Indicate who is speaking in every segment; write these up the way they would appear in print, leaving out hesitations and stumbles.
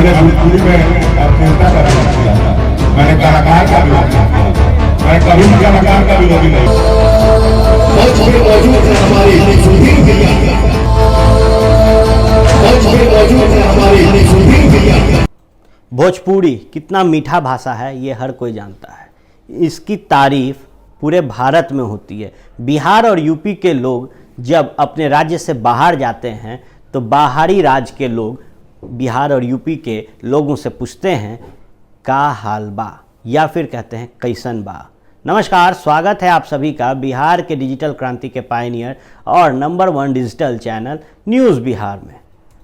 Speaker 1: मैंने भोजपुरी में चिंता का विरोध किया था, मैंने कलाकार का विरोध किया, मैं कभी भी कलाकार का विरोधी नहीं।
Speaker 2: मौजूद है हमारे सुधीर भैया, मौजूद है हमारे सुधीर भैया।
Speaker 3: भोजपुरी कितना मीठा भाषा है ये हर कोई जानता है। इसकी तारीफ पूरे भारत में होती है। बिहार और यूपी के लोग जब अपने राज्य से बाहर जाते हैं तो बाहरी राज्य के लोग बिहार और यूपी के लोगों से पूछते हैं का हाल बा, या फिर कहते हैं कैसन बा। नमस्कार, स्वागत है आप सभी का बिहार के डिजिटल क्रांति के पायनियर और number 1 digital channel news Bihar में।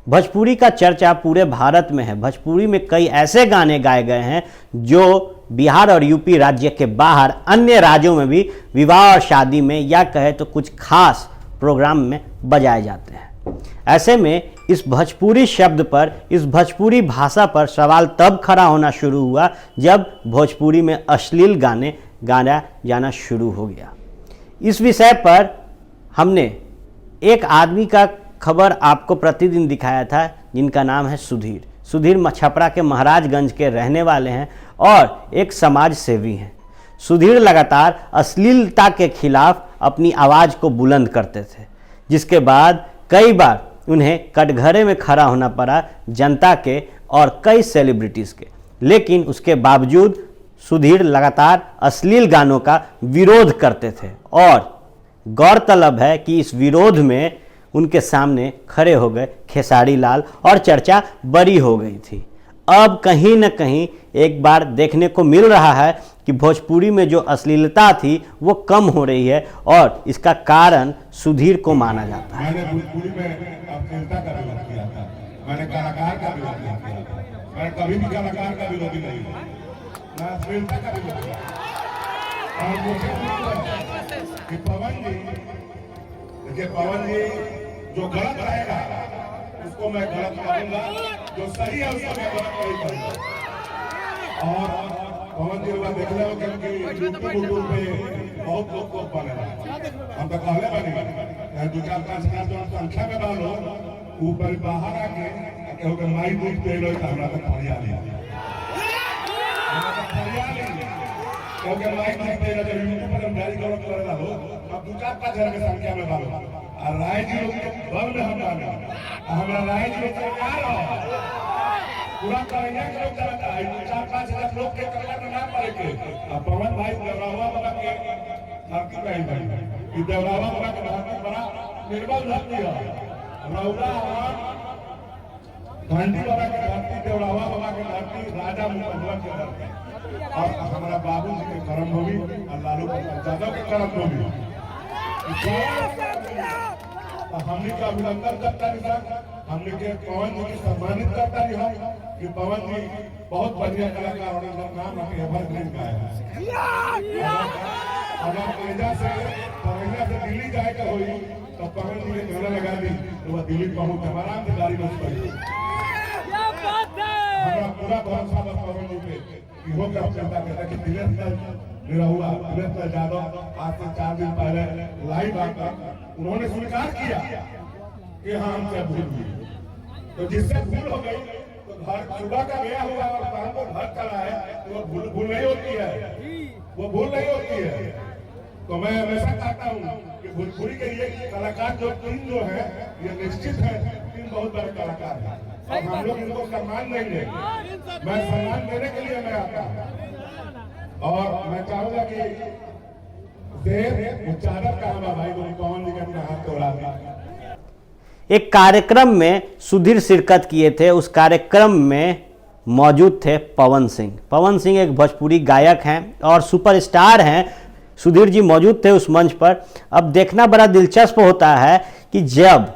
Speaker 3: भोजपुरी का चर्चा पूरे भारत में है। भोजपुरी में कई ऐसे गाने गाए गए हैं जो बिहार और यूपी राज्य के बाहर अन्य राज्यों में भी विवाह और शादी में या कहे तो कुछ खास प्रोग्राम में बजाए जाते हैं। ऐसे में इस भोजपुरी शब्द पर, इस भोजपुरी भाषा पर सवाल तब खड़ा होना शुरू हुआ जब भोजपुरी में अश्लील गाने गाया जाना शुरू हो गया। इस विषय पर हमने एक आदमी का खबर आपको प्रतिदिन दिखाया था जिनका नाम है सुधीर। सुधीर छपरा के महाराजगंज के रहने वाले हैं और एक समाज सेवी हैं। सुधीर लगातार अश्लीलता के खिलाफ अपनी आवाज़ को बुलंद करते थे, जिसके बाद कई बार उन्हें कटघरे में खड़ा होना पड़ा जनता के और कई सेलिब्रिटीज़ के। लेकिन उसके बावजूद सुधीर लगातार अश्लील गानों का विरोध करते थे और गौरतलब है कि इस विरोध में उनके सामने खड़े हो गए खेसारी लाल और चर्चा बड़ी हो गई थी। अब कहीं न कहीं एक बार देखने को मिल रहा है कि भोजपुरी में जो अश्लीलता थी वो कम हो रही है और इसका कारण सुधीर को माना जाता है।
Speaker 1: मैंने भोजपुरी में चिंता का विरोध किया था, मैंने कलाकार का विरोध किया था, मैं कभी भी कलाकार का विरोधी नहीं हूँ, मैं अश्लीलता का विरोध किया। और मुझे पवन जी, देखिए पवन जी जो गलत रहेगा उसको मैं गलत करूंगा, जो सही है उसको मैं गलत नहीं करूंगा। और पवन जी बात देख लो क्योंकि यूट्यूब पे बहुत लोग को बने हम तो कहले बने 2-4-5 जो संख्या में डालो ऊपर बाहर आके केहू के माई दूध पे लो तो हमरा तक फरिया लिया क्योंकि माई दूध पे लो यूट्यूब पर हम गाड़ी करेला हो। अब 2-4-5 की संख्या में डालो और राय जी लोग के बल में हम डाले हमरा राय जी लोग सरकार पूरा करेंगे कि लोग करता है 4-5 लोग के करला में ना पड़े के। अब पवन भाई देवरावा बाबा के धरती पे भाई कि देवरावा बाबा के धरती बड़ा निर्बल धरती है। रौदा घंटी बाबा के धरती, देवरावा बाबा के धरती, राजा मुकद्दर के धरती और हमारा बाबू जी के कर्म भूमि और लालू यादव के कर्म भूमि। हमने का अभिनंदन करता नहीं, हमने के पवन जी की सम्मानित करता नहीं हम कि पवन जी बहुत बढ़िया कलाकार और इनका नाम रखे एवरग्रीन का है। अगर पैदा से पवनिया से दिल्ली जाए का हुई तो पवन जी के गाना लगा दी तो वह दिल्ली पहुंच आराम से गाड़ी में पड़ी। हमारा पूरा भरोसा था पवन जी पे कि वो क्या चिंता करता कि दिनेश मेरा हुआ दिनेश यादव आज से 4 दिन पहले लाइव आकर उन्होंने स्वीकार किया कि हाँ हमसे भूल हुई। तो जिससे भूल हो गई तो घर सुबह का गया हुआ और शाम को घर चला है तो वो भूल नहीं होती है, वो भूल नहीं होती है। तो मैं हमेशा कहता हूँ कि भोजपुरी के लिए कलाकार जो 3 जो है ये निश्चित है 3 बहुत बड़े कलाकार है और हम लोग इनको सम्मान देंगे। मैं सम्मान देने के लिए मैं आता हूँ और मैं चाहूंगा कि चादर कहाँ भाई पवन जी का हाथ तोड़ा था।
Speaker 3: एक कार्यक्रम में सुधीर शिरकत किए थे। उस कार्यक्रम में मौजूद थे पवन सिंह। पवन सिंह एक भोजपुरी गायक हैं और सुपरस्टार हैं। सुधीर जी मौजूद थे उस मंच पर। अब देखना बड़ा दिलचस्प होता है कि जब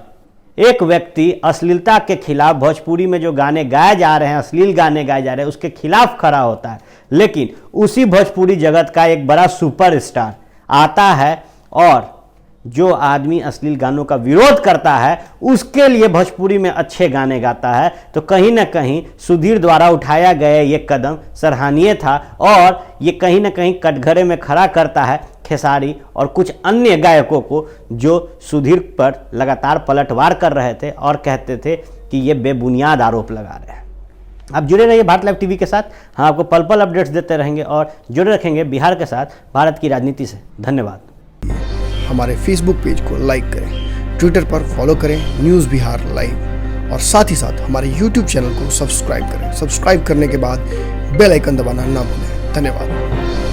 Speaker 3: एक व्यक्ति अश्लीलता के खिलाफ, भोजपुरी में जो गाने गाए जा रहे हैं, अश्लील गाने गाए जा रहे हैं, उसके खिलाफ खड़ा होता है, लेकिन उसी भोजपुरी जगत का एक बड़ा सुपरस्टार आता है और जो आदमी अश्लील गानों का विरोध करता है उसके लिए भोजपुरी में अच्छे गाने गाता है। तो कहीं ना कहीं सुधीर द्वारा उठाया गया ये कदम सराहनीय था और ये कहीं ना कहीं कटघरे में खड़ा करता है खेसारी और कुछ अन्य गायकों को जो सुधीर पर लगातार पलटवार कर रहे थे और कहते थे कि ये बेबुनियाद आरोप लगा रहे हैं। आप जुड़े रहिए भारत लाइव टीवी के साथ। हम आपको पल पल अपडेट्स देते रहेंगे और जुड़े रखेंगे बिहार के साथ, भारत की राजनीति से। धन्यवाद।
Speaker 4: हमारे फेसबुक पेज को लाइक करें, ट्विटर पर फॉलो करें न्यूज़ बिहार लाइव, और साथ ही साथ हमारे यूट्यूब चैनल को सब्सक्राइब करें। सब्सक्राइब करने के बाद बेल आइकन दबाना ना भूलें। धन्यवाद।